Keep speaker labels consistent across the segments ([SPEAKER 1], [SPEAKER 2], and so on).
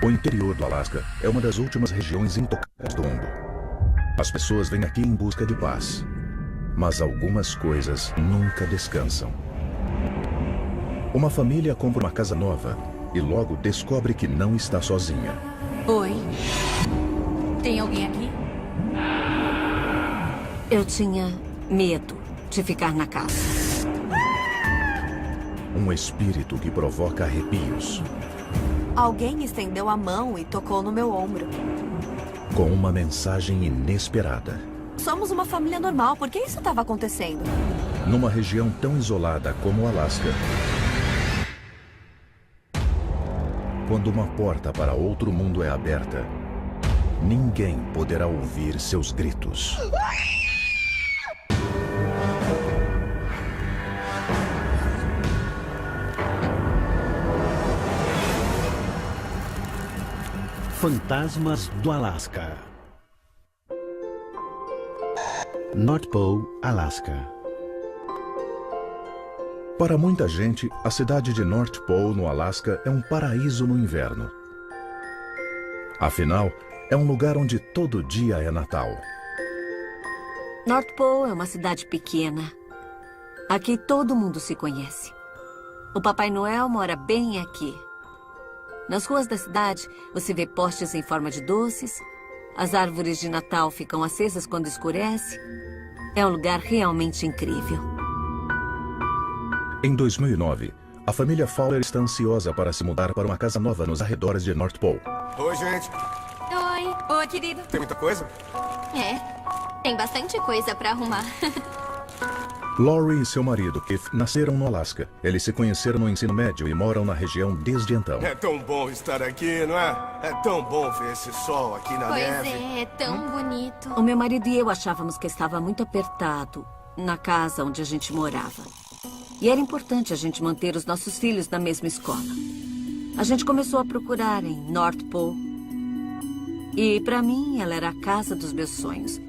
[SPEAKER 1] O interior do Alasca é uma das últimas regiões intocadas do mundo. As pessoas vêm aqui em busca de paz, mas algumas coisas nunca descansam. Uma família compra uma casa nova e logo descobre que não está sozinha.
[SPEAKER 2] Oi. Tem alguém aqui?
[SPEAKER 3] Eu tinha medo de ficar na casa.
[SPEAKER 1] Um espírito que provoca arrepios.
[SPEAKER 4] Alguém estendeu a mão e tocou no meu ombro.
[SPEAKER 1] Com uma mensagem inesperada.
[SPEAKER 4] Somos uma família normal, por que isso estava acontecendo?
[SPEAKER 1] Numa região tão isolada como o Alasca, quando uma porta para outro mundo é aberta, ninguém poderá ouvir seus gritos.
[SPEAKER 5] Fantasmas do Alasca. North Pole, Alasca.
[SPEAKER 1] Para muita gente, a cidade de North Pole, no Alasca, é um paraíso no inverno. Afinal, é um lugar onde todo dia é Natal.
[SPEAKER 3] North Pole é uma cidade pequena. Aqui todo mundo se conhece. O Papai Noel mora bem aqui. Nas ruas da cidade, você vê postes em forma de doces. As árvores de Natal ficam acesas quando escurece. É um lugar realmente incrível.
[SPEAKER 1] Em 2009, a família Fowler está ansiosa para se mudar para uma casa nova nos arredores de North Pole.
[SPEAKER 6] Oi, gente.
[SPEAKER 2] Oi. Oi, querido.
[SPEAKER 6] Tem muita coisa?
[SPEAKER 7] Tem bastante coisa pra arrumar.
[SPEAKER 1] Laurie e seu marido, Keith, nasceram no Alasca. Eles se conheceram no ensino médio e moram na região desde então.
[SPEAKER 6] É tão bom estar aqui, não é? É tão bom ver esse sol aqui na neve.
[SPEAKER 7] Pois é tão bonito.
[SPEAKER 3] O meu marido e eu achávamos que estava muito apertado na casa onde a gente morava. E era importante a gente manter os nossos filhos na mesma escola. A gente começou a procurar em North Pole. E para mim, ela era a casa dos meus sonhos.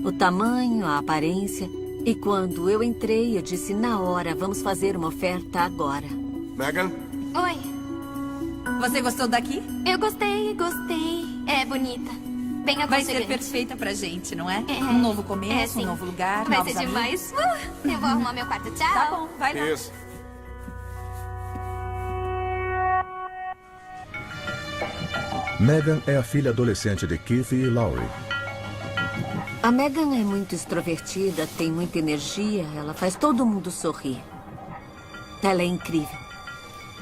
[SPEAKER 3] O tamanho, a aparência. E quando eu entrei, eu disse, na hora, vamos fazer uma oferta agora.
[SPEAKER 6] Megan?
[SPEAKER 7] Oi.
[SPEAKER 2] Você gostou daqui?
[SPEAKER 7] Eu gostei. É bonita. Bem
[SPEAKER 2] Vai
[SPEAKER 7] aconchegante.
[SPEAKER 2] ser perfeita pra gente, não é?
[SPEAKER 7] É.
[SPEAKER 2] Um novo começo,
[SPEAKER 7] sim.
[SPEAKER 2] um novo lugar,
[SPEAKER 7] Vai
[SPEAKER 2] novos
[SPEAKER 7] ser
[SPEAKER 2] amigos.
[SPEAKER 7] demais. Eu vou arrumar meu quarto. Tchau.
[SPEAKER 2] Tá bom, vai lá.
[SPEAKER 6] Isso.
[SPEAKER 1] Megan é a filha adolescente de Keith e Laurie.
[SPEAKER 3] A Megan é muito extrovertida, tem muita energia, ela faz todo mundo sorrir. Ela é incrível.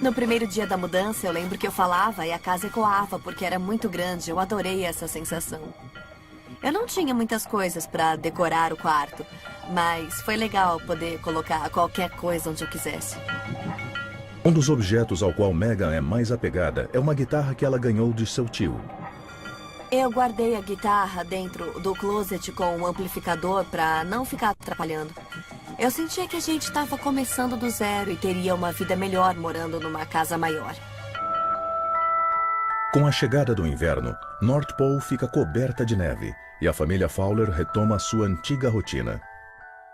[SPEAKER 4] No primeiro dia da mudança, eu lembro que eu falava e a casa ecoava porque era muito grande. Eu adorei essa sensação. Eu não tinha muitas coisas para decorar o quarto, mas foi legal poder colocar qualquer coisa onde eu quisesse.
[SPEAKER 1] Um dos objetos ao qual Megan é mais apegada é uma guitarra que ela ganhou de seu tio.
[SPEAKER 4] Eu guardei a guitarra dentro do closet com um amplificador para não ficar atrapalhando. Eu sentia que a gente estava começando do zero e teria uma vida melhor morando numa casa maior.
[SPEAKER 1] Com a chegada do inverno, North Pole fica coberta de neve e a família Fowler retoma sua antiga rotina.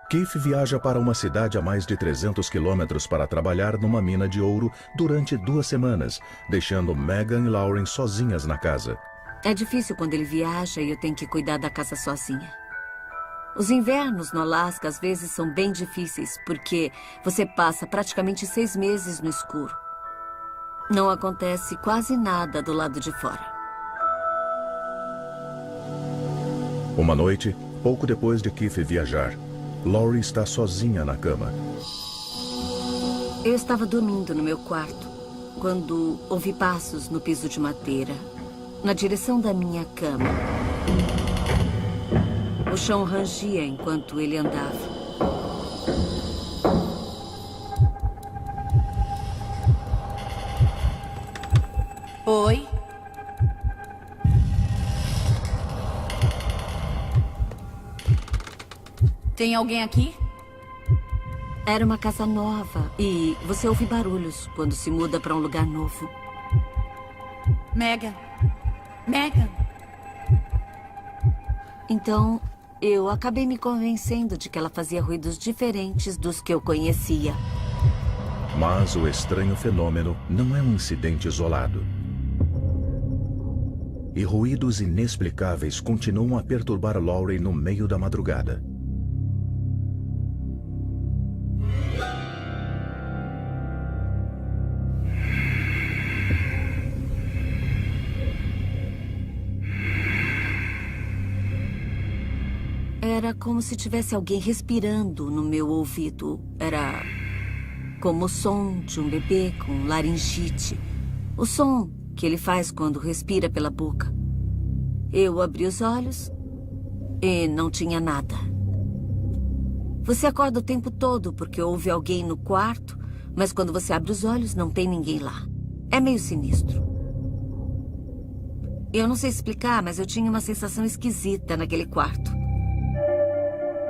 [SPEAKER 1] Keith viaja para uma cidade a mais de 300 quilômetros para trabalhar numa mina de ouro durante 2 semanas, deixando Megan e Lauren sozinhas na casa.
[SPEAKER 3] É difícil quando ele viaja e eu tenho que cuidar da casa sozinha. Os invernos no Alasca às vezes são bem difíceis, porque você passa praticamente 6 meses no escuro. Não acontece quase nada do lado de fora.
[SPEAKER 1] Uma noite, pouco depois de Keith viajar, Laurie está sozinha na cama.
[SPEAKER 3] Eu estava dormindo no meu quarto, quando ouvi passos no piso de madeira, na direção da minha cama. O chão rangia enquanto ele andava.
[SPEAKER 2] Oi. Tem alguém aqui?
[SPEAKER 3] Era uma casa nova e você ouve barulhos quando se muda para um lugar novo.
[SPEAKER 2] Megan. Megan.
[SPEAKER 3] Então, eu acabei me convencendo de que ela fazia ruídos diferentes dos que eu conhecia.
[SPEAKER 1] Mas o estranho fenômeno não é um incidente isolado. e ruídos inexplicáveis continuam a perturbar Laurie no meio da madrugada.
[SPEAKER 3] Era como se tivesse alguém respirando no meu ouvido. Era como o som de um bebê com laringite. O som que ele faz quando respira pela boca. Eu abri os olhos e não tinha nada. Você acorda o tempo todo porque ouve alguém no quarto, mas quando você abre os olhos não tem ninguém lá. É meio sinistro. Eu não sei explicar, mas eu tinha uma sensação esquisita naquele quarto.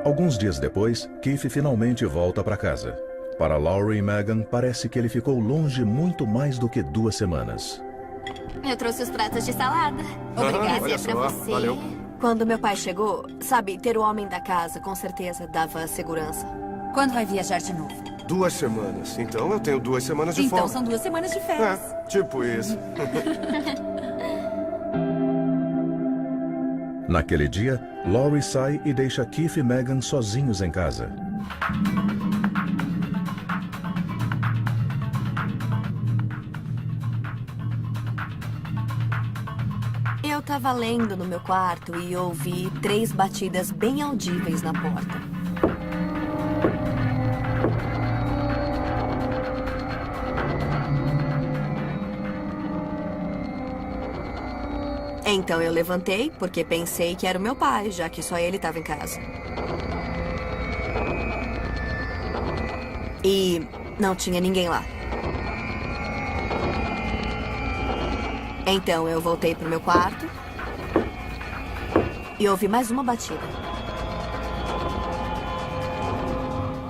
[SPEAKER 1] Alguns dias depois, Keith finalmente volta para casa. Para Laurie e Megan, parece que ele ficou longe muito mais do que 2 semanas.
[SPEAKER 7] Eu trouxe os pratos de salada. Obrigada,
[SPEAKER 6] olha
[SPEAKER 7] é pra
[SPEAKER 6] só,
[SPEAKER 7] você.
[SPEAKER 6] valeu.
[SPEAKER 4] Quando meu pai chegou, sabe, ter o homem da casa com certeza dava segurança.
[SPEAKER 2] Quando vai viajar de novo?
[SPEAKER 6] 2 semanas. Então eu tenho 2 semanas de
[SPEAKER 2] Então
[SPEAKER 6] folga.
[SPEAKER 2] são 2 semanas de férias.
[SPEAKER 6] Tipo isso.
[SPEAKER 1] Naquele dia, Laurie sai e deixa Keith e Megan sozinhos em casa.
[SPEAKER 4] Eu tava lendo no meu quarto e ouvi 3 batidas bem audíveis na porta. Então eu levantei, porque pensei que era o meu pai, já que só ele estava em casa. E não tinha ninguém lá. Então eu voltei pro meu quarto e ouvi mais uma batida.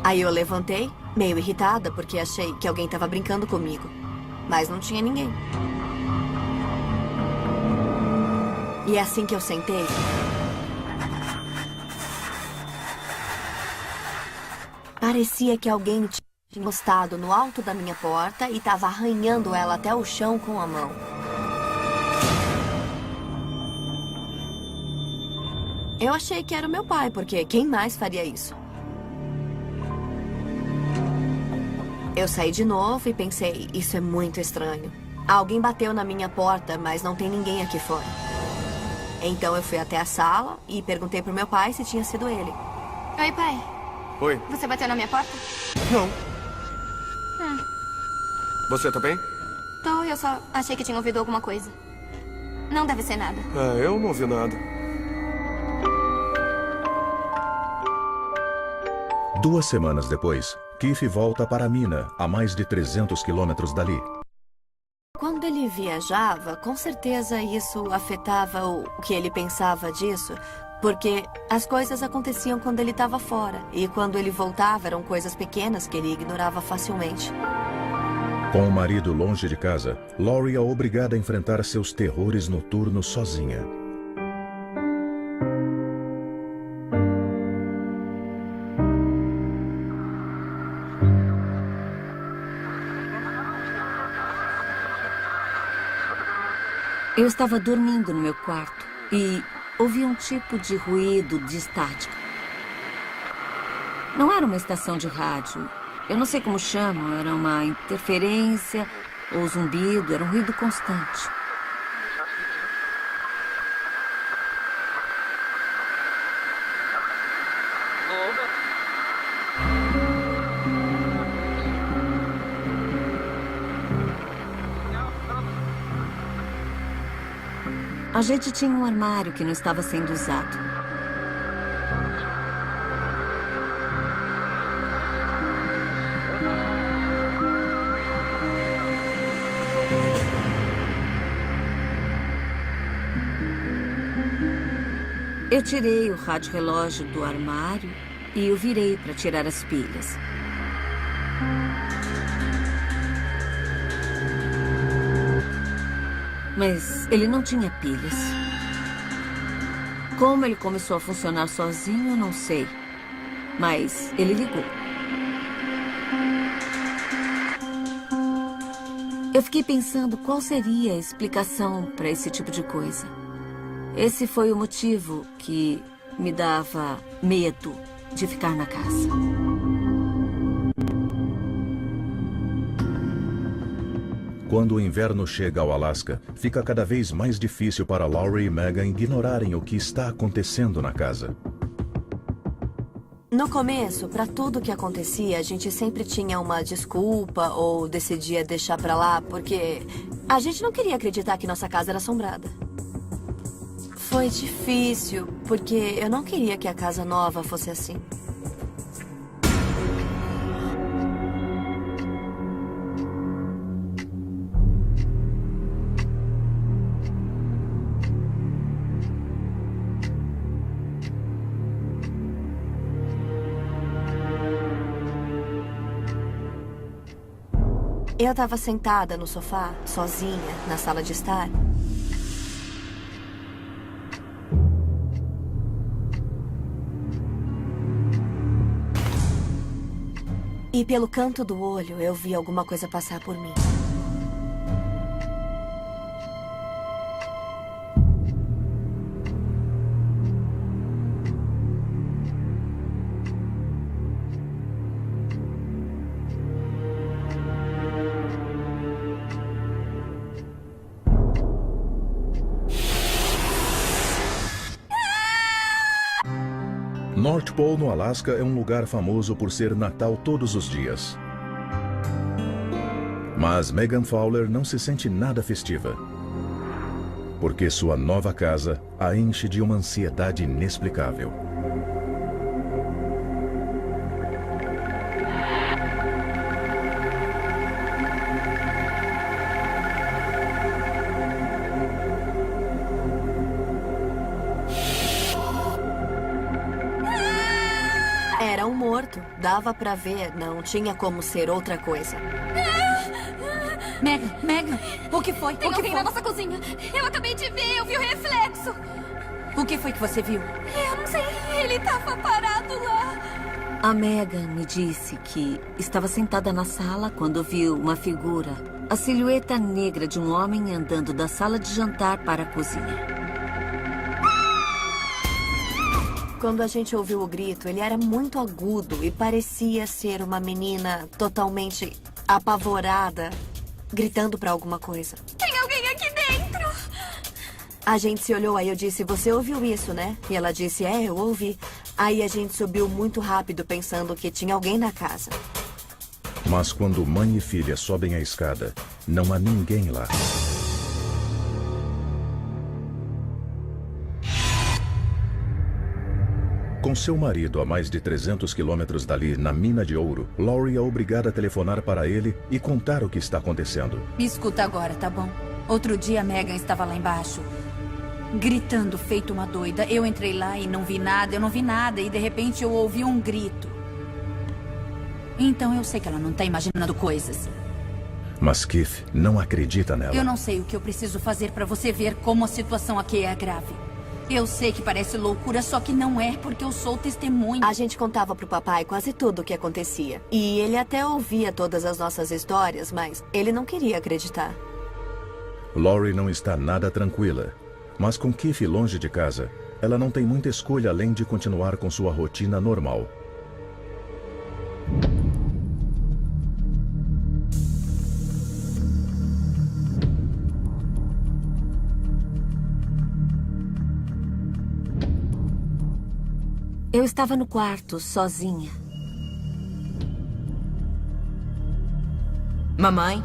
[SPEAKER 4] Aí eu levantei, meio irritada, porque achei que alguém estava brincando comigo. Mas não tinha ninguém. E assim que eu sentei, parecia que alguém tinha encostado no alto da minha porta e estava arranhando ela até o chão com a mão. Eu achei que era o meu pai, porque quem mais faria isso? Eu saí de novo e pensei, isso é muito estranho. Alguém bateu na minha porta, mas não tem ninguém aqui fora. Então eu fui até a sala e perguntei pro meu pai se tinha sido ele.
[SPEAKER 7] Oi, pai.
[SPEAKER 6] Oi.
[SPEAKER 7] Você bateu na minha porta?
[SPEAKER 6] Não. Você tá bem?
[SPEAKER 7] Tô, eu só achei que tinha ouvido alguma coisa. Não deve ser nada.
[SPEAKER 6] Eu não ouvi nada.
[SPEAKER 1] 2 semanas depois, Keith volta para a mina, a mais de 300 quilômetros dali.
[SPEAKER 4] Quando ele viajava, com certeza isso afetava o que ele pensava disso, porque as coisas aconteciam quando ele estava fora, e quando ele voltava eram coisas pequenas que ele ignorava facilmente.
[SPEAKER 1] Com o marido longe de casa, Laurie é obrigada a enfrentar seus terrores noturnos sozinha.
[SPEAKER 3] Eu estava dormindo no meu quarto e ouvi um tipo de ruído de estática. Não era uma estação de rádio. Eu não sei como chamam, era uma interferência ou zumbido, era um ruído constante. A gente tinha um armário que não estava sendo usado. Eu tirei o rádio-relógio do armário e o virei para tirar as pilhas. Mas ele não tinha pilhas. Como ele começou a funcionar sozinho, eu não sei. Mas ele ligou. Eu fiquei pensando qual seria a explicação para esse tipo de coisa. Esse foi o motivo que me dava medo de ficar na casa.
[SPEAKER 1] Quando o inverno chega ao Alasca, fica cada vez mais difícil para Laurie e Megan ignorarem o que está acontecendo na casa.
[SPEAKER 4] No começo, pra tudo que acontecia, a gente sempre tinha uma desculpa ou decidia deixar pra lá, porque a gente não queria acreditar que nossa casa era assombrada. Foi difícil, porque eu não queria que a casa nova fosse assim. Eu estava sentada no sofá, sozinha, na sala de estar. E pelo canto do olho, eu vi alguma coisa passar por mim.
[SPEAKER 1] North Pole, no Alasca, é um lugar famoso por ser Natal todos os dias. Mas Megan Fowler não se sente nada festiva, porque sua nova casa a enche de uma ansiedade inexplicável.
[SPEAKER 4] Era um morto. Dava pra ver. Não tinha como ser outra coisa.
[SPEAKER 2] Megan, o que foi?
[SPEAKER 7] Tem
[SPEAKER 2] O que
[SPEAKER 7] alguém
[SPEAKER 2] foi?
[SPEAKER 7] na nossa cozinha. Eu acabei de ver, eu vi o reflexo.
[SPEAKER 2] O que foi que você viu?
[SPEAKER 7] Eu não sei, ele tava parado lá.
[SPEAKER 3] A Megan me disse que estava sentada na sala quando viu uma figura, a silhueta negra de um homem andando da sala de jantar para a cozinha.
[SPEAKER 4] Quando a gente ouviu o grito, ele era muito agudo e parecia ser uma menina totalmente apavorada, gritando pra alguma coisa.
[SPEAKER 7] Tem alguém aqui dentro.
[SPEAKER 4] A gente se olhou, aí eu disse, você ouviu isso, né? E ela disse, eu ouvi. Aí a gente subiu muito rápido, pensando que tinha alguém na casa.
[SPEAKER 1] Mas quando mãe e filha sobem a escada, não há ninguém lá. Com seu marido a mais de 300 quilômetros dali, na mina de ouro, Laurie é obrigada a telefonar para ele e contar o que está acontecendo.
[SPEAKER 2] Me escuta agora, tá bom? Outro dia, Megan estava lá embaixo, gritando feito uma doida. Eu entrei lá e não vi nada, e de repente eu ouvi um grito. Então eu sei que ela não tá imaginando coisas.
[SPEAKER 1] Mas Keith não acredita nela.
[SPEAKER 2] Eu não sei o que eu preciso fazer pra você ver como a situação aqui é grave. Eu sei que parece loucura, só que não é, porque eu sou testemunha.
[SPEAKER 4] A gente contava pro papai quase tudo o que acontecia. E ele até ouvia todas as nossas histórias, mas ele não queria acreditar.
[SPEAKER 1] Laurie não está nada tranquila. Mas com Keith longe de casa, ela não tem muita escolha além de continuar com sua rotina normal.
[SPEAKER 3] Eu estava no quarto, sozinha.
[SPEAKER 2] Mamãe?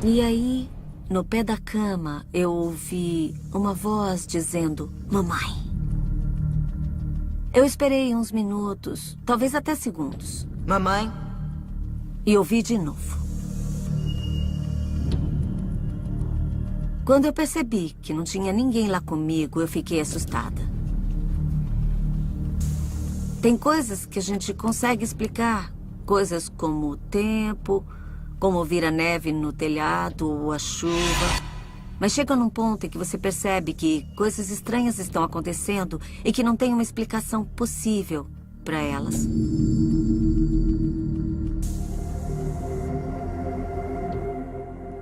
[SPEAKER 3] E aí, no pé da cama, eu ouvi uma voz dizendo, mamãe. Eu esperei uns minutos, talvez até segundos.
[SPEAKER 2] Mamãe?
[SPEAKER 3] E ouvi de novo. Quando eu percebi que não tinha ninguém lá comigo, eu fiquei assustada. Tem coisas que a gente consegue explicar. Coisas como o tempo, como ouvir a neve no telhado ou a chuva. Mas chega num ponto em que você percebe que coisas estranhas estão acontecendo e que não tem uma explicação possível para elas.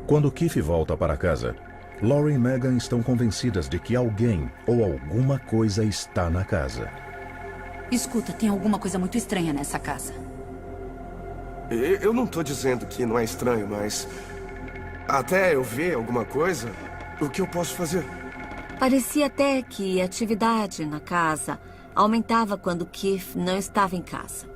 [SPEAKER 1] Quando Keith volta para casa, Lauren e Megan estão convencidas de que alguém ou alguma coisa está na casa.
[SPEAKER 2] Escuta, tem alguma coisa muito estranha nessa casa.
[SPEAKER 6] Eu não tô dizendo que não é estranho, mas... até eu ver alguma coisa, o que eu posso fazer?
[SPEAKER 3] Parecia até que a atividade na casa aumentava quando Keith não estava em casa.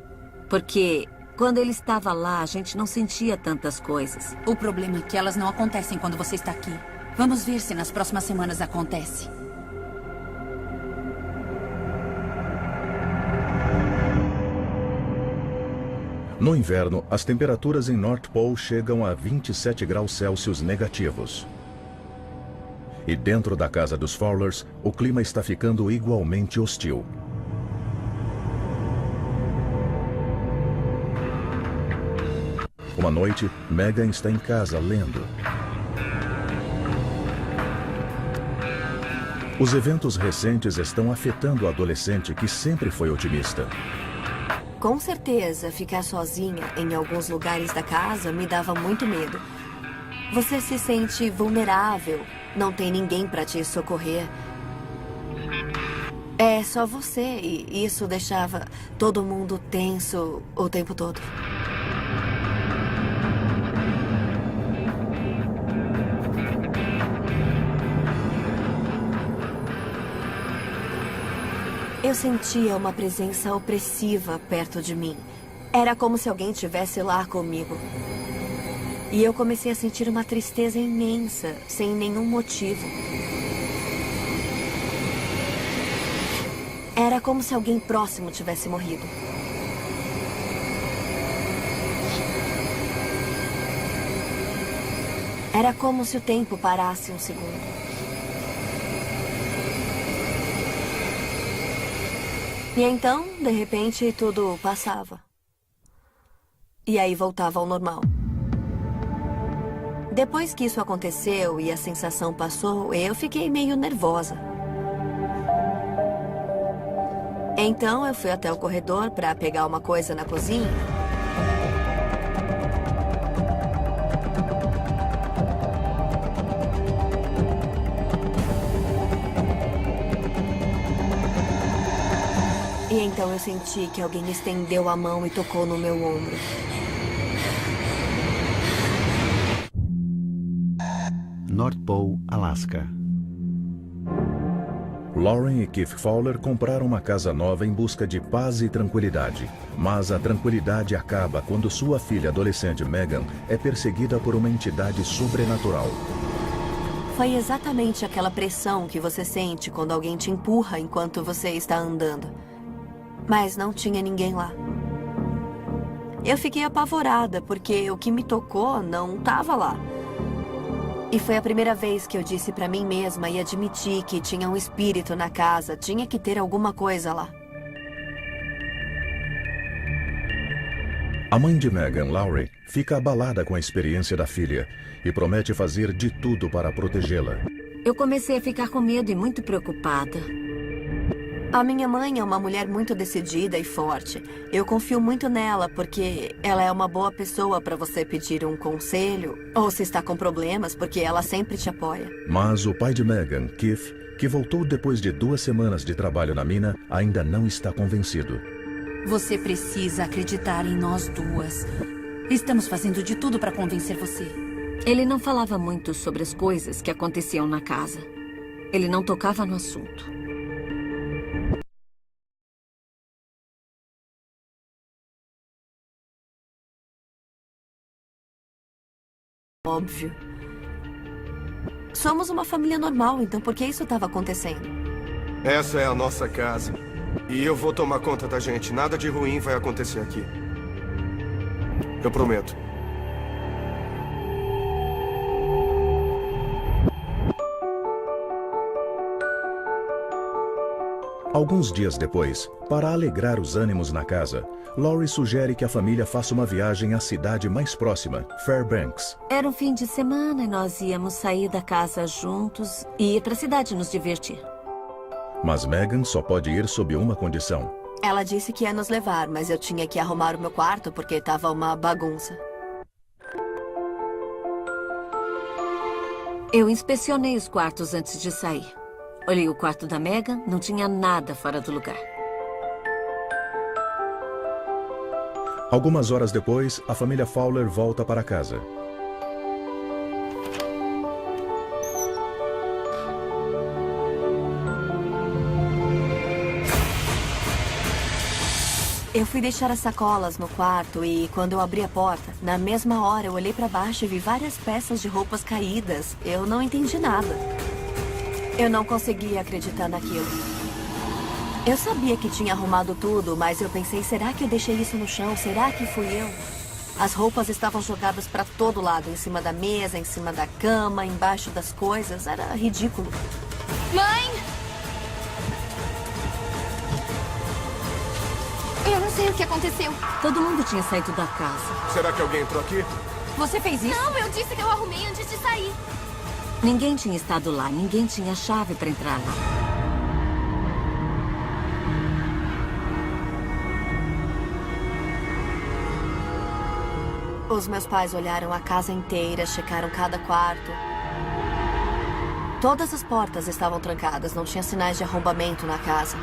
[SPEAKER 3] Porque quando ele estava lá, a gente não sentia tantas coisas.
[SPEAKER 2] O problema é que elas não acontecem quando você está aqui. Vamos ver se nas próximas semanas acontece.
[SPEAKER 1] No inverno, as temperaturas em North Pole chegam a 27 graus Celsius negativos. E dentro da casa dos Fowlers, o clima está ficando igualmente hostil. Uma noite, Megan está em casa lendo. Os eventos recentes estão afetando a adolescente que sempre foi otimista.
[SPEAKER 4] Com certeza, ficar sozinha em alguns lugares da casa me dava muito medo. Você se sente vulnerável, não tem ninguém para te socorrer. É só você e isso deixava todo mundo tenso o tempo todo. Eu sentia uma presença opressiva perto de mim. Era como se alguém estivesse lá comigo. E eu comecei a sentir uma tristeza imensa, sem nenhum motivo. Era como se alguém próximo tivesse morrido. Era como se o tempo parasse um segundo. E então, de repente, tudo passava. E aí voltava ao normal. Depois que isso aconteceu e a sensação passou, eu fiquei meio nervosa. Então, eu fui até o corredor para pegar uma coisa na cozinha. E então eu senti que alguém estendeu a mão e tocou no meu ombro.
[SPEAKER 5] North Pole, Alaska.
[SPEAKER 1] Lauren e Keith Fowler compraram uma casa nova em busca de paz e tranquilidade. Mas a tranquilidade acaba quando sua filha adolescente Megan é perseguida por uma entidade sobrenatural.
[SPEAKER 4] Foi exatamente aquela pressão que você sente quando alguém te empurra enquanto você está andando. Mas não tinha ninguém lá. Eu fiquei apavorada porque o que me tocou não estava lá. E foi a primeira vez que eu disse para mim mesma e admiti que tinha um espírito na casa, tinha que ter alguma coisa lá.
[SPEAKER 1] A mãe de Megan, Laurie, fica abalada com a experiência da filha e promete fazer de tudo para protegê-la.
[SPEAKER 3] Eu comecei a ficar com medo e muito preocupada.
[SPEAKER 4] A minha mãe é uma mulher muito decidida e forte. Eu confio muito nela porque ela é uma boa pessoa para você pedir um conselho ou se está com problemas, porque ela sempre te apoia.
[SPEAKER 1] Mas o pai de Megan, Keith, que voltou depois de 2 semanas de trabalho na mina, ainda não está convencido.
[SPEAKER 2] Você precisa acreditar em nós duas. Estamos fazendo de tudo para convencer você.
[SPEAKER 3] Ele não falava muito sobre as coisas que aconteciam na casa. Ele não tocava no assunto.
[SPEAKER 4] Óbvio. Somos uma família normal, então por que isso estava acontecendo?
[SPEAKER 6] Essa é a nossa casa. E eu vou tomar conta da gente. Nada de ruim vai acontecer aqui. Eu prometo.
[SPEAKER 1] Alguns dias depois, para alegrar os ânimos na casa, Laurie sugere que a família faça uma viagem à cidade mais próxima, Fairbanks.
[SPEAKER 3] Era um fim de semana e nós íamos sair da casa juntos e ir para a cidade nos divertir.
[SPEAKER 1] Mas Megan só pode ir sob uma condição.
[SPEAKER 4] Ela disse que ia nos levar, mas eu tinha que arrumar o meu quarto porque estava uma bagunça.
[SPEAKER 3] Eu inspecionei os quartos antes de sair. Olhei o quarto da Megan, não tinha nada fora do lugar.
[SPEAKER 1] Algumas horas depois, a família Fowler volta para casa.
[SPEAKER 4] Eu fui deixar as sacolas no quarto e, quando eu abri a porta, na mesma hora eu olhei pra baixo e vi várias peças de roupas caídas. Eu não entendi nada. Eu não conseguia acreditar naquilo. Eu sabia que tinha arrumado tudo, mas eu pensei, será que eu deixei isso no chão? Será que fui eu? As roupas estavam jogadas pra todo lado, em cima da mesa, em cima da cama, embaixo das coisas. Era ridículo.
[SPEAKER 7] Mãe! Eu não sei o que aconteceu.
[SPEAKER 3] Todo mundo tinha saído da casa.
[SPEAKER 6] Será que alguém entrou aqui?
[SPEAKER 2] Você fez isso?
[SPEAKER 7] Não, eu disse que eu arrumei antes de sair.
[SPEAKER 3] Ninguém tinha estado lá, ninguém tinha chave para entrar lá.
[SPEAKER 4] Os meus pais olharam a casa inteira, checaram cada quarto. Todas as portas estavam trancadas, não tinha sinais de arrombamento na casa.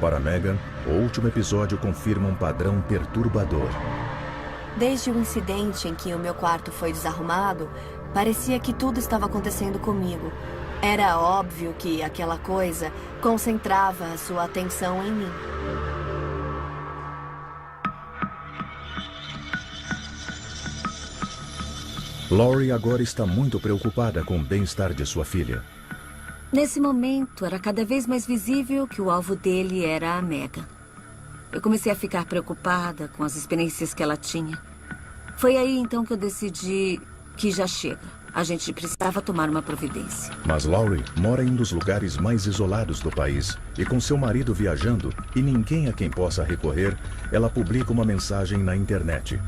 [SPEAKER 1] Para Megan, o último episódio confirma um padrão perturbador.
[SPEAKER 4] Desde o incidente em que o meu quarto foi desarrumado, parecia que tudo estava acontecendo comigo. Era óbvio que aquela coisa concentrava a sua atenção em mim.
[SPEAKER 1] Laurie agora está muito preocupada com o bem-estar de sua filha.
[SPEAKER 3] Nesse momento, era cada vez mais visível que o alvo dele era a Megan. Eu comecei a ficar preocupada com as experiências que ela tinha. Foi aí, então, que eu decidi que já chega. A gente precisava tomar uma providência.
[SPEAKER 1] Mas Laurie mora em um dos lugares mais isolados do país. E com seu marido viajando e ninguém a quem possa recorrer, ela publica uma mensagem na internet.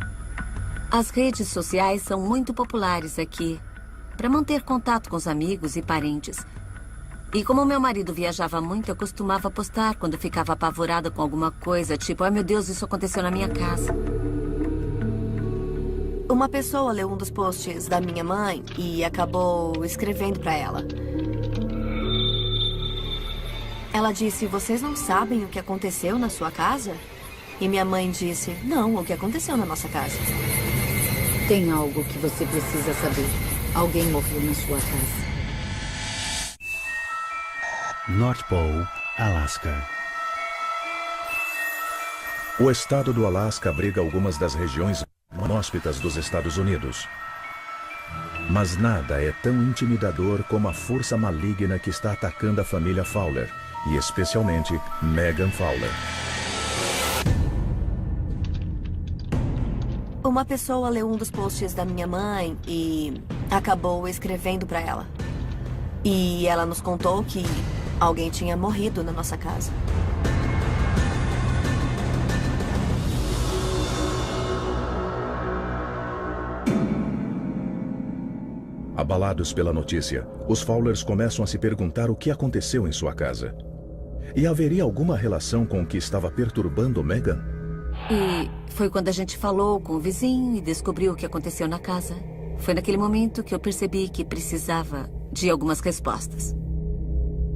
[SPEAKER 3] As redes sociais são muito populares aqui para manter contato com os amigos e parentes. E como meu marido viajava muito, eu costumava postar quando ficava apavorada com alguma coisa, tipo, ai meu Deus, isso aconteceu na minha casa.
[SPEAKER 4] Uma pessoa leu um dos posts da minha mãe e acabou escrevendo para ela. Ela disse, vocês não sabem o que aconteceu na sua casa? E minha mãe disse, não, o que aconteceu na nossa casa?
[SPEAKER 2] Tem algo que você precisa saber. Alguém morreu na sua casa.
[SPEAKER 5] North Pole, Alasca.
[SPEAKER 1] O estado do Alasca abriga algumas das regiões inóspitas dos Estados Unidos. Mas nada é tão intimidador como a força maligna que está atacando a família Fowler, e especialmente Megan Fowler.
[SPEAKER 4] Uma pessoa leu um dos posts da minha mãe e acabou escrevendo para ela. E ela nos contou que alguém tinha morrido na nossa casa.
[SPEAKER 1] Abalados pela notícia, os Fowlers começam a se perguntar o que aconteceu em sua casa. E haveria alguma relação com o que estava perturbando Megan?
[SPEAKER 3] E foi quando a gente falou com o vizinho e descobriu o que aconteceu na casa. Foi naquele momento que eu percebi que precisava de algumas respostas.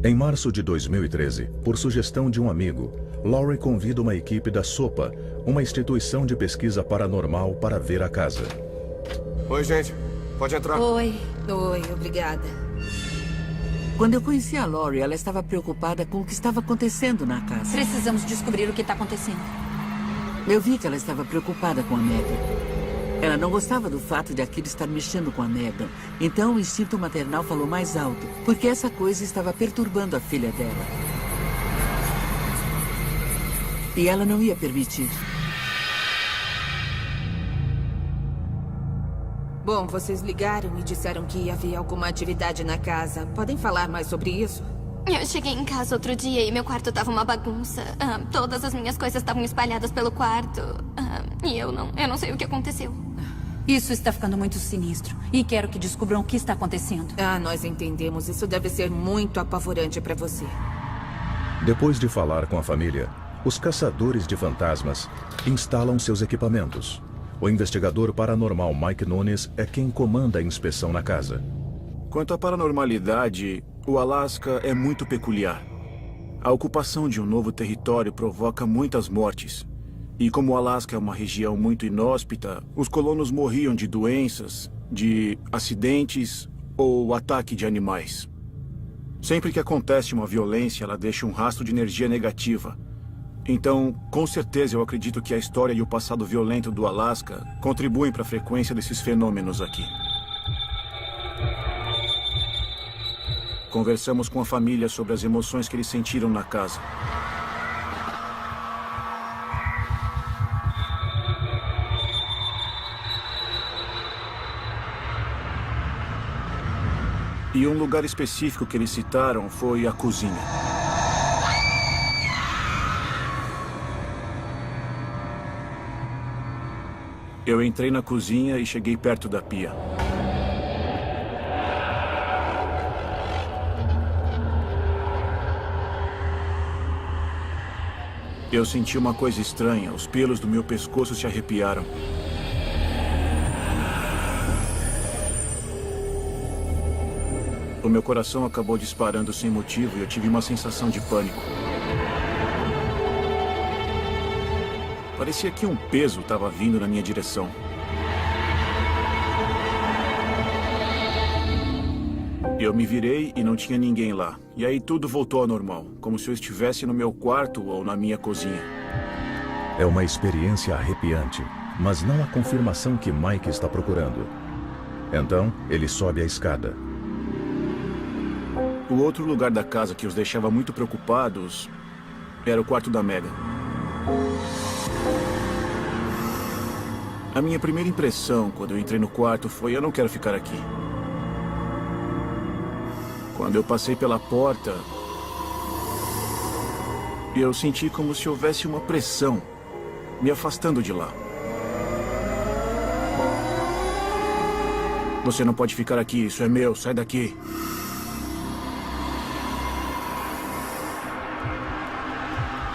[SPEAKER 1] Em março de 2013, por sugestão de um amigo, Laurie convida uma equipe da SOPA, uma instituição de pesquisa paranormal, para ver a casa.
[SPEAKER 6] Oi, gente. Pode entrar.
[SPEAKER 8] Oi, obrigada. Quando eu conheci a Laurie, ela estava preocupada com o que estava acontecendo na casa.
[SPEAKER 2] Precisamos descobrir o que está acontecendo.
[SPEAKER 8] Eu vi que ela estava preocupada com a Megan. Ela não gostava do fato de aquilo estar mexendo com a Megan. Então o instinto maternal falou mais alto, porque essa coisa estava perturbando a filha dela. E ela não ia permitir.
[SPEAKER 9] Bom, vocês ligaram e disseram que havia alguma atividade na casa. Podem falar mais sobre isso?
[SPEAKER 7] Eu cheguei em casa outro dia e meu quarto tava uma bagunça. Todas as minhas coisas estavam espalhadas pelo quarto. E eu não sei o que aconteceu.
[SPEAKER 2] Isso está ficando muito sinistro. E quero que descubram o que está acontecendo.
[SPEAKER 9] Nós entendemos. Isso deve ser muito apavorante pra você.
[SPEAKER 1] Depois de falar com a família, os caçadores de fantasmas instalam seus equipamentos. O investigador paranormal Mike Nunes é quem comanda a inspeção na casa.
[SPEAKER 10] Quanto à paranormalidade, o Alasca é muito peculiar. A ocupação de um novo território provoca muitas mortes. E como o Alasca é uma região muito inóspita, os colonos morriam de doenças, de acidentes ou ataque de animais. Sempre que acontece uma violência, ela deixa um rastro de energia negativa. Então, com certeza, eu acredito que a história e o passado violento do Alasca contribuem para a frequência desses fenômenos aqui. Conversamos com a família sobre as emoções que eles sentiram na casa. E um lugar específico que eles citaram foi a cozinha. Eu entrei na cozinha e cheguei perto da pia. Eu senti uma coisa estranha. Os pelos do meu pescoço se arrepiaram. O meu coração acabou disparando sem motivo e eu tive uma sensação de pânico. Parecia que um peso estava vindo na minha direção. Eu me virei e não tinha ninguém lá. E aí tudo voltou ao normal, como se eu estivesse no meu quarto ou na minha cozinha.
[SPEAKER 1] É uma experiência arrepiante, mas não a confirmação que Mike está procurando. Então, ele sobe a escada.
[SPEAKER 10] O outro lugar da casa que os deixava muito preocupados era o quarto da Megan. A minha primeira impressão quando eu entrei no quarto foi: eu não quero ficar aqui. Quando eu passei pela porta, eu senti como se houvesse uma pressão me afastando de lá. Você não pode ficar aqui, isso é meu, sai daqui.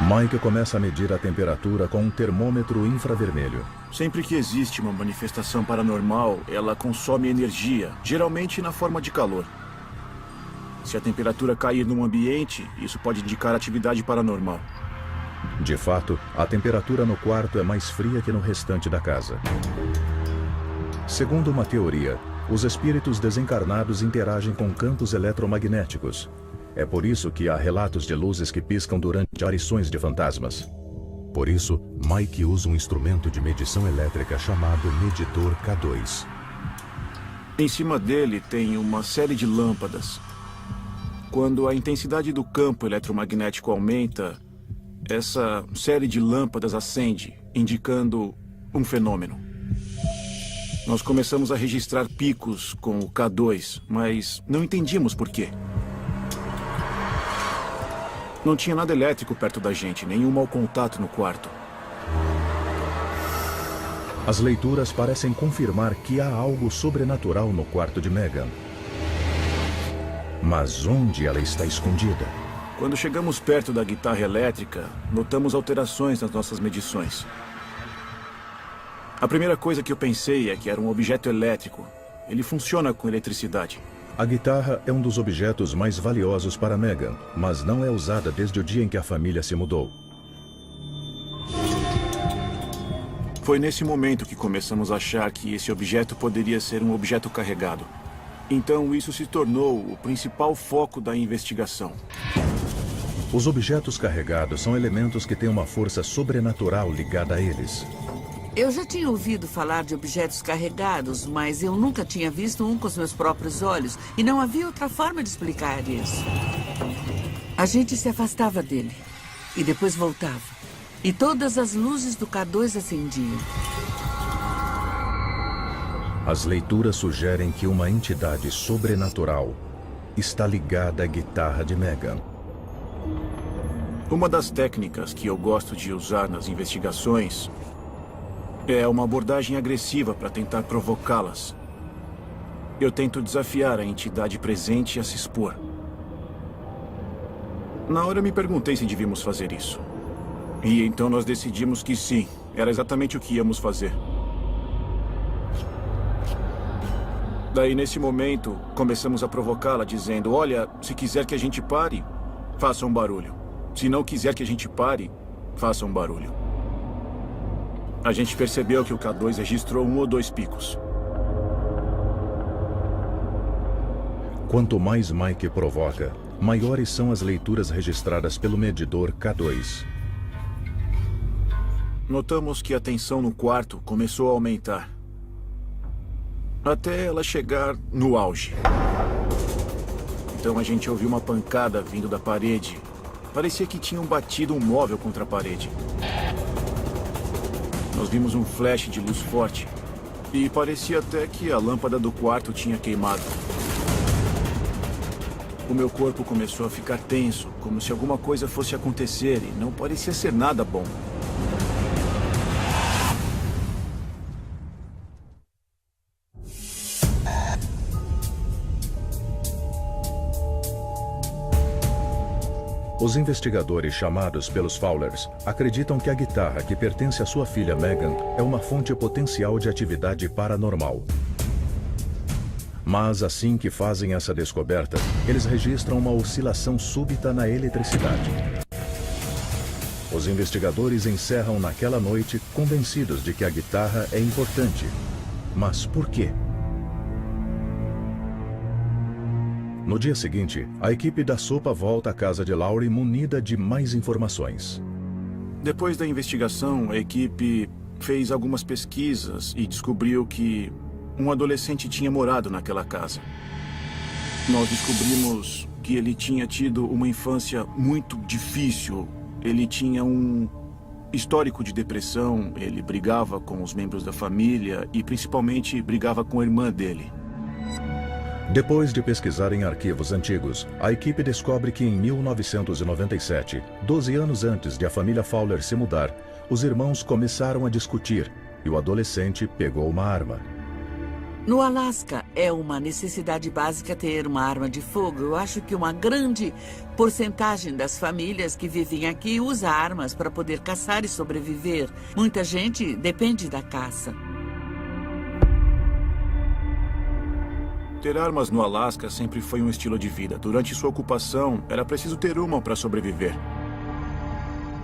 [SPEAKER 1] Mike começa a medir a temperatura com um termômetro infravermelho.
[SPEAKER 10] Sempre que existe uma manifestação paranormal, ela consome energia, geralmente na forma de calor. Se a temperatura cair num ambiente, isso pode indicar atividade paranormal.
[SPEAKER 1] De fato, a temperatura no quarto é mais fria que no restante da casa. Segundo uma teoria, os espíritos desencarnados interagem com campos eletromagnéticos. É por isso que há relatos de luzes que piscam durante aparições de fantasmas. Por isso, Mike usa um instrumento de medição elétrica chamado medidor K2.
[SPEAKER 10] Em cima dele tem uma série de lâmpadas. Quando a intensidade do campo eletromagnético aumenta, essa série de lâmpadas acende, indicando um fenômeno. Nós começamos a registrar picos com o K2, mas não entendíamos por quê. Não tinha nada elétrico perto da gente, nenhum mau contato no quarto.
[SPEAKER 1] As leituras parecem confirmar que há algo sobrenatural no quarto de Megan. Mas onde ela está escondida?
[SPEAKER 10] Quando chegamos perto da guitarra elétrica, notamos alterações nas nossas medições. A primeira coisa que eu pensei é que era um objeto elétrico. Ele funciona com eletricidade.
[SPEAKER 1] A guitarra é um dos objetos mais valiosos para Megan, mas não é usada desde o dia em que a família se mudou.
[SPEAKER 10] Foi nesse momento que começamos a achar que esse objeto poderia ser um objeto carregado. Então isso se tornou o principal foco da investigação.
[SPEAKER 1] Os objetos carregados são elementos que têm uma força sobrenatural ligada a eles.
[SPEAKER 8] Eu já tinha ouvido falar de objetos carregados, mas eu nunca tinha visto um com os meus próprios olhos e não havia outra forma de explicar isso. A gente se afastava dele e depois voltava. E todas as luzes do K2 acendiam.
[SPEAKER 1] As leituras sugerem que uma entidade sobrenatural está ligada à guitarra de Megan.
[SPEAKER 10] Uma das técnicas que eu gosto de usar nas investigações é uma abordagem agressiva para tentar provocá-las. Eu tento desafiar a entidade presente a se expor. Na hora me perguntei se devíamos fazer isso. E então nós decidimos que sim, era exatamente o que íamos fazer. Daí, nesse momento, começamos a provocá-la, dizendo: olha, se quiser que a gente pare, faça um barulho. Se não quiser que a gente pare, faça um barulho. A gente percebeu que o K2 registrou 1 ou 2 picos.
[SPEAKER 1] Quanto mais Mike provoca, maiores são as leituras registradas pelo medidor K2.
[SPEAKER 10] Notamos que a tensão no quarto começou a aumentar, até ela chegar no auge. Então a gente ouviu uma pancada vindo da parede. Parecia que tinham batido um móvel contra a parede. Nós vimos um flash de luz forte. E parecia até que a lâmpada do quarto tinha queimado. O meu corpo começou a ficar tenso, como se alguma coisa fosse acontecer, e não parecia ser nada bom.
[SPEAKER 1] Os investigadores chamados pelos Fowlers acreditam que a guitarra que pertence à sua filha Megan é uma fonte potencial de atividade paranormal. Mas assim que fazem essa descoberta, eles registram uma oscilação súbita na eletricidade. Os investigadores encerram naquela noite convencidos de que a guitarra é importante. Mas por quê? No dia seguinte, a equipe da sopa volta à casa de Laurie munida de mais informações.
[SPEAKER 10] Depois da investigação, a equipe fez algumas pesquisas e descobriu que um adolescente tinha morado naquela casa. Nós descobrimos que ele tinha tido uma infância muito difícil. Ele tinha um histórico de depressão, ele brigava com os membros da família e principalmente brigava com a irmã dele.
[SPEAKER 1] Depois de pesquisar em arquivos antigos, a equipe descobre que em 1997, 12 anos antes de a família Fowler se mudar, os irmãos começaram a discutir e o adolescente pegou uma arma.
[SPEAKER 8] No Alasca, é uma necessidade básica ter uma arma de fogo. Eu acho que uma grande porcentagem das famílias que vivem aqui usa armas para poder caçar e sobreviver. Muita gente depende da caça.
[SPEAKER 10] Ter armas no Alasca sempre foi um estilo de vida. Durante sua ocupação, era preciso ter uma para sobreviver.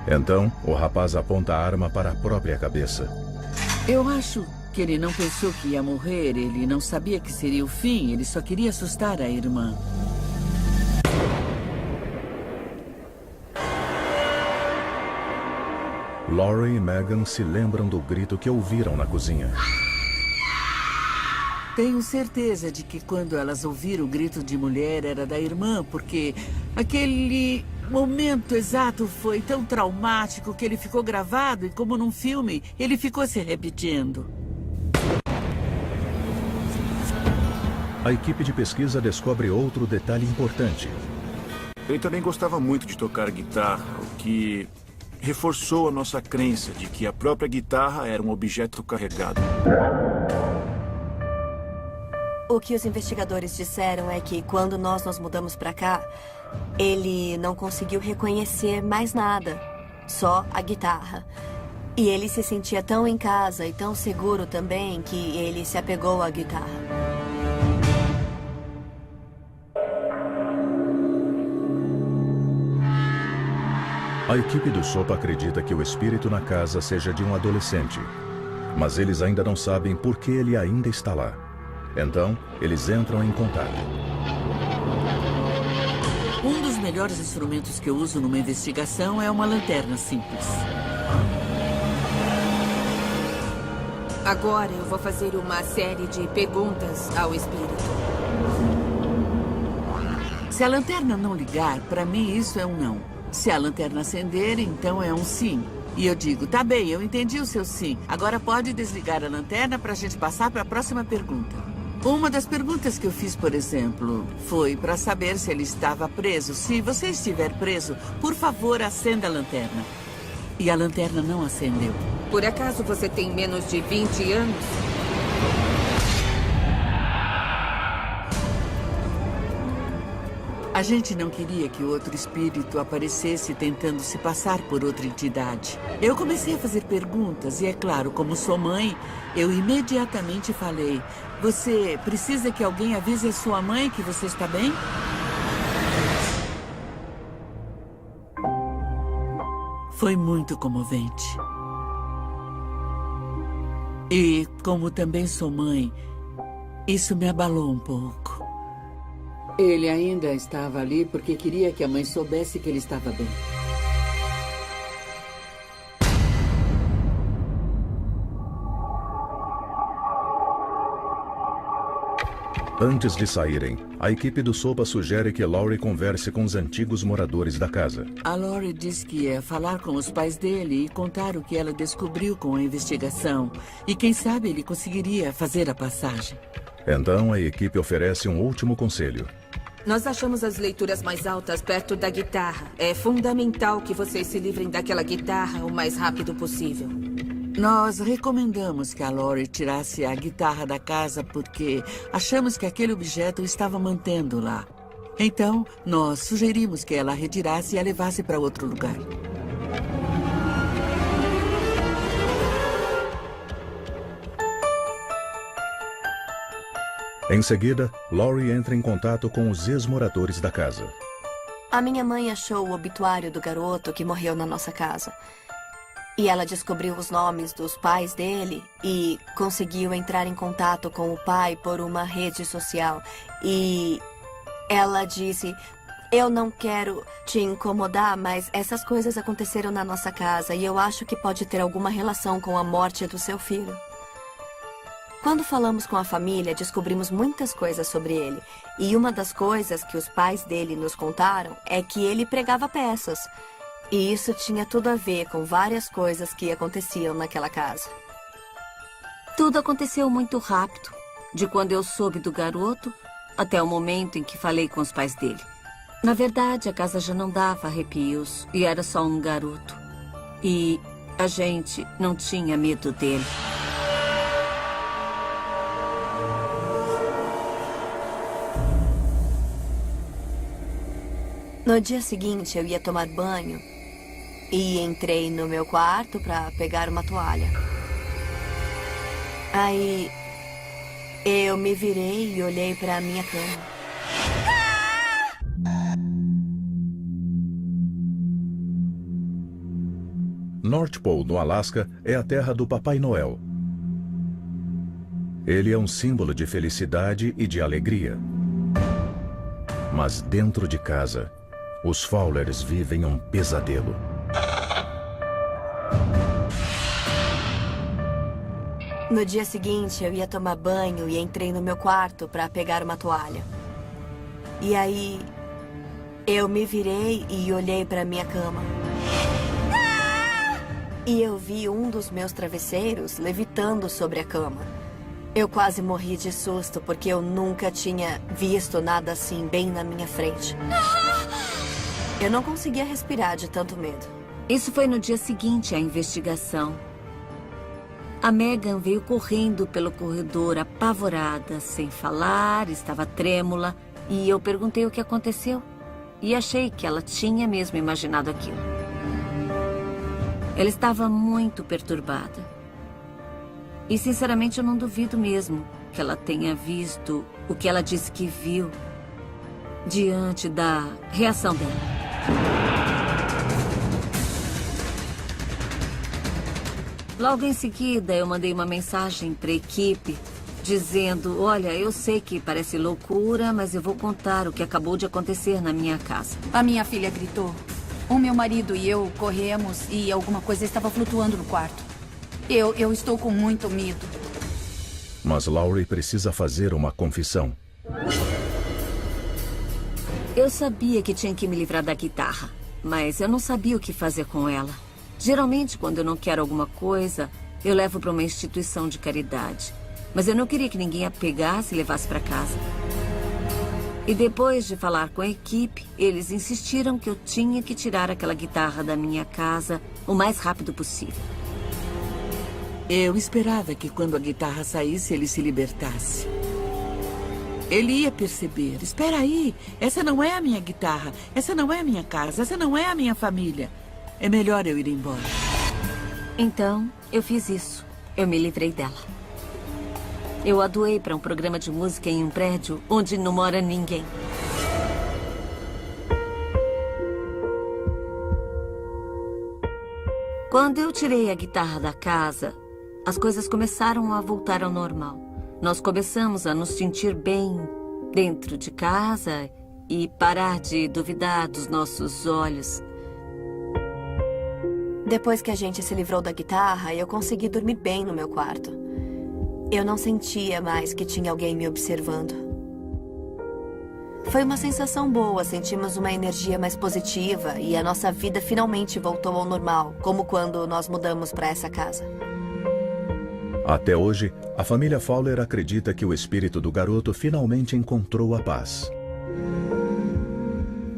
[SPEAKER 1] Então, o rapaz aponta a arma para a própria cabeça.
[SPEAKER 8] Eu acho que ele não pensou que ia morrer, ele não sabia que seria o fim, ele só queria assustar a irmã.
[SPEAKER 1] Laurie e Megan se lembram do grito que ouviram na cozinha.
[SPEAKER 8] Tenho certeza de que quando elas ouviram o grito de mulher era da irmã, porque aquele momento exato foi tão traumático que ele ficou gravado e, como num filme, ele ficou se repetindo.
[SPEAKER 1] A equipe de pesquisa descobre outro detalhe importante.
[SPEAKER 10] Ele também gostava muito de tocar guitarra, o que reforçou a nossa crença de que a própria guitarra era um objeto carregado.
[SPEAKER 4] O que os investigadores disseram é que quando nós nos mudamos pra cá, ele não conseguiu reconhecer mais nada, só a guitarra. E ele se sentia tão em casa e tão seguro também que ele se apegou à guitarra.
[SPEAKER 1] A equipe do Sopa acredita que o espírito na casa seja de um adolescente, mas eles ainda não sabem por que ele ainda está lá. Então, eles entram em contato.
[SPEAKER 8] Um dos melhores instrumentos que eu uso numa investigação é uma lanterna simples.
[SPEAKER 9] Agora eu vou fazer uma série de perguntas ao espírito.
[SPEAKER 8] Se a lanterna não ligar, para mim isso é um não. Se a lanterna acender, então é um sim. E eu digo, tá bem, eu entendi o seu sim. Agora pode desligar a lanterna para a gente passar para a próxima pergunta. Uma das perguntas que eu fiz, por exemplo, foi para saber se ele estava preso. Se você estiver preso, por favor, acenda a lanterna. E a lanterna não acendeu.
[SPEAKER 9] Por acaso você tem menos de 20 anos?
[SPEAKER 8] A gente não queria que o outro espírito aparecesse tentando se passar por outra entidade. Eu comecei a fazer perguntas e, é claro, como sou mãe, eu imediatamente falei: você precisa que alguém avise a sua mãe que você está bem? Foi muito comovente. E, como também sou mãe, isso me abalou um pouco. Ele ainda estava ali porque queria que a mãe soubesse que ele estava bem.
[SPEAKER 1] Antes de saírem, a equipe do Sopa sugere que Laurie converse com os antigos moradores da casa.
[SPEAKER 8] A Laurie disse que ia falar com os pais dele e contar o que ela descobriu com a investigação. E quem sabe ele conseguiria fazer a passagem.
[SPEAKER 1] Então a equipe oferece um último conselho.
[SPEAKER 9] Nós achamos as leituras mais altas perto da guitarra. É fundamental que vocês se livrem daquela guitarra o mais rápido possível.
[SPEAKER 8] Nós recomendamos que a Laurie tirasse a guitarra da casa porque achamos que aquele objeto estava mantendo lá. Então, nós sugerimos que ela a retirasse e a levasse para outro lugar.
[SPEAKER 1] Em seguida, Laurie entra em contato com os ex-moradores da casa.
[SPEAKER 4] A minha mãe achou o obituário do garoto que morreu na nossa casa. E ela descobriu os nomes dos pais dele e conseguiu entrar em contato com o pai por uma rede social. E ela disse: eu não quero te incomodar, mas essas coisas aconteceram na nossa casa e eu acho que pode ter alguma relação com a morte do seu filho. Quando falamos com a família, descobrimos muitas coisas sobre ele. E uma das coisas que os pais dele nos contaram é que ele pregava peças. E isso tinha tudo a ver com várias coisas que aconteciam naquela casa.
[SPEAKER 3] Tudo aconteceu muito rápido, de quando eu soube do garoto até o momento em que falei com os pais dele. Na verdade, a casa já não dava arrepios e era só um garoto. E a gente não tinha medo dele.
[SPEAKER 4] No dia seguinte, eu ia tomar banho e entrei no meu quarto para pegar uma toalha. Aí, eu me virei e olhei para a minha cama.
[SPEAKER 1] North Pole, no Alasca, é a terra do Papai Noel. Ele é um símbolo de felicidade e de alegria. Mas dentro de casa, os Fowlers vivem um pesadelo.
[SPEAKER 4] No dia seguinte, eu ia tomar banho e entrei no meu quarto para pegar uma toalha. E aí, eu me virei e olhei para minha cama. E eu vi um dos meus travesseiros levitando sobre a cama. Eu quase morri de susto porque eu nunca tinha visto nada assim bem na minha frente. Eu não conseguia respirar de tanto medo.
[SPEAKER 3] Isso foi no dia seguinte à investigação. A Megan veio correndo pelo corredor apavorada, sem falar, estava trêmula, e eu perguntei o que aconteceu. E achei que ela tinha mesmo imaginado aquilo. Ela estava muito perturbada. E, sinceramente, eu não duvido mesmo que ela tenha visto o que ela disse que viu diante da reação dela. Logo em seguida, eu mandei uma mensagem para a equipe dizendo: olha, eu sei que parece loucura, mas eu vou contar o que acabou de acontecer na minha casa.
[SPEAKER 2] A minha filha gritou. O meu marido e eu corremos e alguma coisa estava flutuando no quarto. Eu estou com muito medo.
[SPEAKER 1] Mas Laurie precisa fazer uma confissão.
[SPEAKER 3] Eu sabia que tinha que me livrar da guitarra, mas eu não sabia o que fazer com ela. Geralmente, quando eu não quero alguma coisa, eu levo para uma instituição de caridade. Mas eu não queria que ninguém a pegasse e levasse para casa. E depois de falar com a equipe, eles insistiram que eu tinha que tirar aquela guitarra da minha casa o mais rápido possível.
[SPEAKER 8] Eu esperava que quando a guitarra saísse, ele se libertasse. Ele ia perceber. Espera aí, essa não é a minha guitarra, essa não é a minha casa, essa não é a minha família. É melhor eu ir embora.
[SPEAKER 3] Então, eu fiz isso. Eu me livrei dela. Eu a doei para um programa de música em um prédio onde não mora ninguém. Quando eu tirei a guitarra da casa, as coisas começaram a voltar ao normal. Nós começamos a nos sentir bem dentro de casa e parar de duvidar dos nossos olhos.
[SPEAKER 4] Depois que a gente se livrou da guitarra, eu consegui dormir bem no meu quarto. Eu não sentia mais que tinha alguém me observando. Foi uma sensação boa, sentimos uma energia mais positiva e a nossa vida finalmente voltou ao normal, como quando nós mudamos para essa casa.
[SPEAKER 1] Até hoje, a família Fowler acredita que o espírito do garoto finalmente encontrou a paz.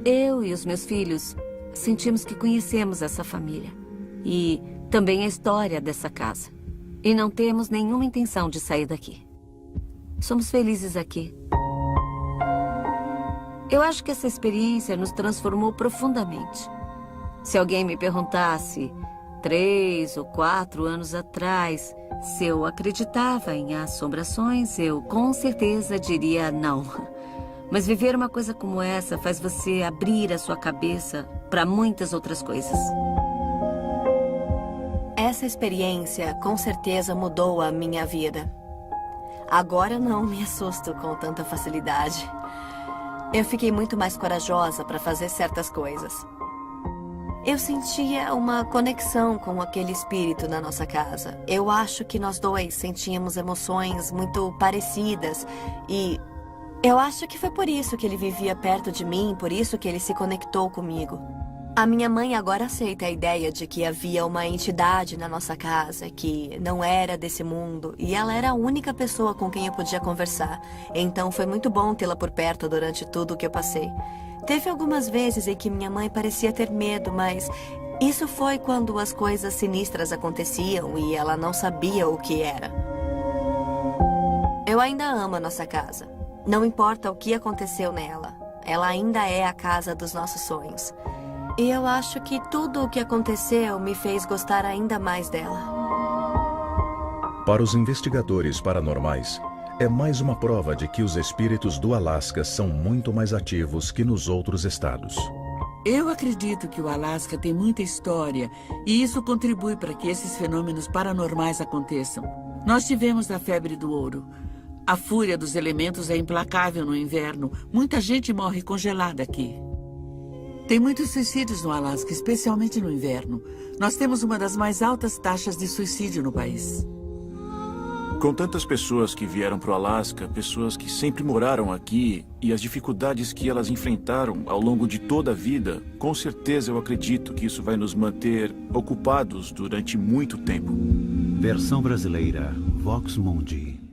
[SPEAKER 3] Eu e os meus filhos sentimos que conhecemos essa família e também a história dessa casa. E não temos nenhuma intenção de sair daqui. Somos felizes aqui. Eu acho que essa experiência nos transformou profundamente. Se alguém me perguntasse 3 ou 4 anos atrás se eu acreditava em assombrações, eu com certeza diria não. Mas viver uma coisa como essa faz você abrir a sua cabeça para muitas outras coisas.
[SPEAKER 4] Essa experiência com certeza mudou a minha vida. Agora não me assusto com tanta facilidade. Eu fiquei muito mais corajosa para fazer certas coisas. Eu sentia uma conexão com aquele espírito na nossa casa. Eu acho que nós dois sentíamos emoções muito parecidas e eu acho que foi por isso que ele vivia perto de mim, por isso que ele se conectou comigo. A minha mãe agora aceita a ideia de que havia uma entidade na nossa casa que não era desse mundo e ela era a única pessoa com quem eu podia conversar. Então foi muito bom tê-la por perto durante tudo o que eu passei. Teve algumas vezes em que minha mãe parecia ter medo, mas isso foi quando as coisas sinistras aconteciam e ela não sabia o que era. Eu ainda amo a nossa casa. Não importa o que aconteceu nela, ela ainda é a casa dos nossos sonhos. E eu acho que tudo o que aconteceu me fez gostar ainda mais dela.
[SPEAKER 1] Para os investigadores paranormais, é mais uma prova de que os espíritos do Alasca são muito mais ativos que nos outros estados.
[SPEAKER 8] Eu acredito que o Alasca tem muita história e isso contribui para que esses fenômenos paranormais aconteçam. Nós tivemos a febre do ouro. A fúria dos elementos é implacável no inverno. Muita gente morre congelada aqui. Tem muitos suicídios no Alasca, especialmente no inverno. Nós temos uma das mais altas taxas de suicídio no país.
[SPEAKER 10] Com tantas pessoas que vieram para o Alasca, pessoas que sempre moraram aqui e as dificuldades que elas enfrentaram ao longo de toda a vida, com certeza eu acredito que isso vai nos manter ocupados durante muito tempo.
[SPEAKER 5] Versão brasileira, Vox Mundi.